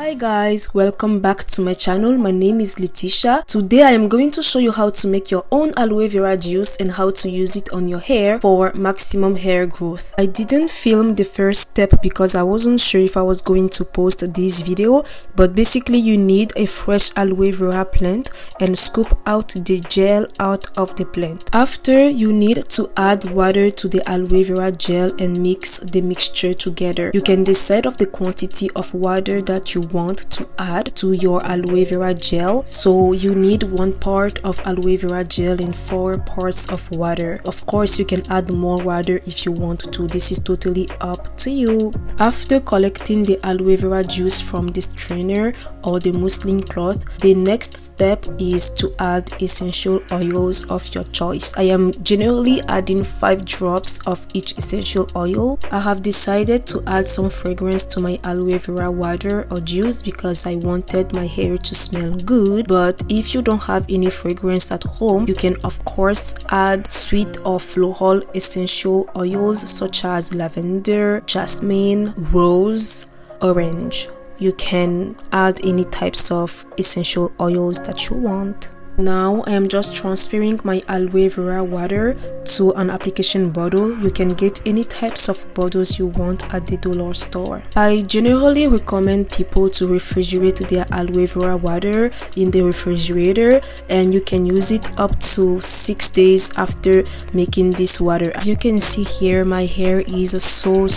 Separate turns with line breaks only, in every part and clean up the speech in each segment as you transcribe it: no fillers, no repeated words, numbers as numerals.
Hi guys, welcome back to my channel. My name is Letitia. Today I am going to show you how to make your own aloe vera juice and how to use it on your hair for maximum hair growth. I didn't film the first step because I wasn't sure if I was going to post this video, but basically you need a fresh aloe vera plant and scoop out the gel out of the plant. After, you need to add water to the aloe vera gel and mix the mixture together. You can decide of the quantity of water that you want to add to your aloe vera gel. So you need 1 part of aloe vera gel and 4 parts of water. Of course, you can add more water if you want to. This is totally up to you. After collecting the aloe vera juice from the strainer or the muslin cloth, the next step is to add essential oils of your choice. I am generally adding 5 drops of each essential oil. I have decided to add some fragrance to my aloe vera water or juice because I wanted my hair to smell good. But if you don't have any fragrance at home, you can of course add sweet or floral essential oils such as lavender, jasmine, rose, orange. You can add any types of essential oils that you want. Now I am just transferring my aloe vera water to an application bottle. You can get any types of bottles you want at the dollar store. I generally recommend people to refrigerate their aloe vera water in the refrigerator, and you can use it up to 6 days after making this water. As you can see here, my hair is so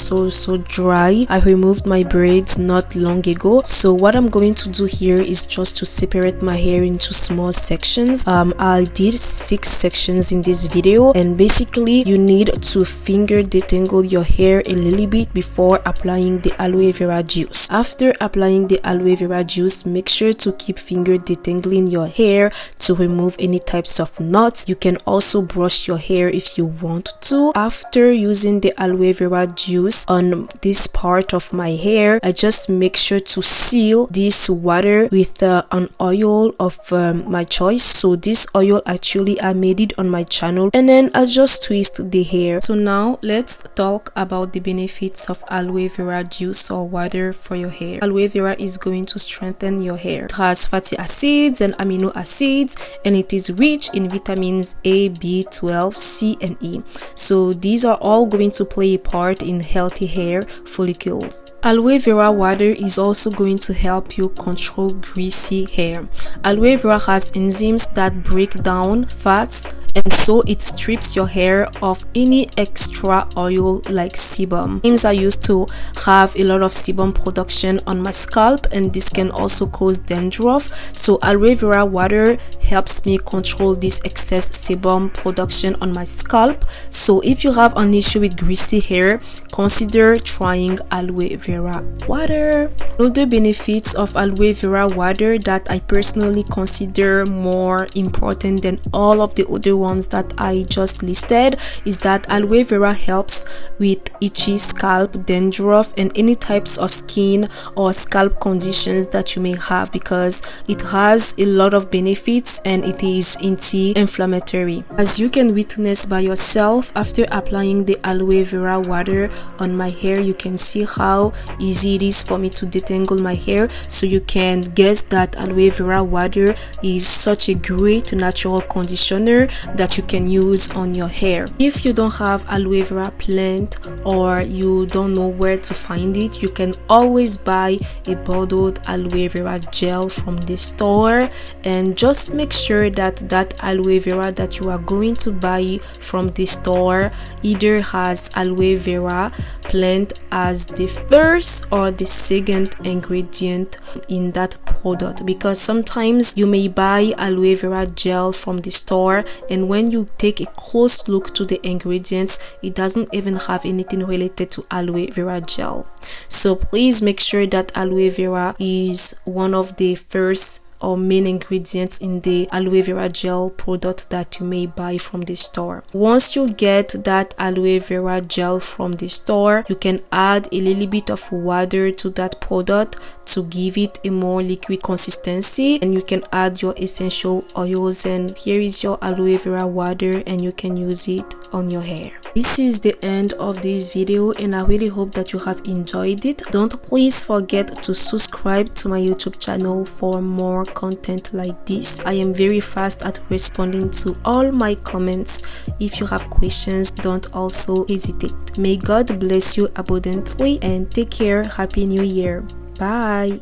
dry. I removed my braids not long ago, so what I'm going to do here is just to separate my hair into small sections. I did 6 sections in this video, and basically you need to finger detangle your hair a little bit before applying the aloe vera juice. After applying the aloe vera juice, make sure to keep finger detangling your hair to remove any types of knots. You can also brush your hair if you want to. After using the aloe vera juice on this part of my hair, I just make sure to seal this water with an oil of my choice. So this oil, actually I made it on my channel, and then I just twist the hair. So now let's talk about the benefits of aloe vera juice or water for your hair. Aloe vera is going to strengthen your hair. It has fatty acids and amino acids, and it is rich in vitamins A, B12, C and E. So these are all going to play a part in healthy hair follicles. Aloe vera water is also going to help you control greasy hair. Aloe vera has enzymes that break down fats, and so it strips your hair of any extra oil like sebum. I used to have a lot of sebum production on my scalp, and this can also cause dandruff. So aloe vera water helps me control this excess sebum production on my scalp. So if you have an issue with greasy hair, consider trying aloe vera water. Another benefits of aloe vera water that I personally consider more important than all of the other ones that I just listed is that aloe vera helps with itchy scalp, dandruff and any types of skin or scalp conditions that you may have, because it has a lot of benefits and it is anti-inflammatory. As you can witness by yourself, after applying the aloe vera water on my hair, you can see how easy it is for me to detangle my hair. So you can guess that aloe vera water is such a great natural conditioner that you can use on your hair. If you don't have aloe vera plant or you don't know where to find it, you can always buy a bottled aloe vera gel from the store, and just make sure that that aloe vera that you are going to buy from the store either has aloe vera plant as the first or the second ingredient in that product, because sometimes you may buy aloe vera gel from the store, and when you take a close look to the ingredients, it doesn't even have anything related to aloe vera gel. So please make sure that aloe vera is one of the first or main ingredients in the aloe vera gel product that you may buy from the store. Once you get that aloe vera gel from the store, you can add a little bit of water to that product to give it a more liquid consistency, and you can add your essential oils, and here is your aloe vera water, and you can use it on your hair. This is the end of this video, and I really hope that you have enjoyed it. Don't please forget to subscribe to my YouTube channel for more content like this. I am very fast at responding to all my comments. If you have questions, don't also hesitate. May God bless you abundantly, and take care. Happy New Year. Bye.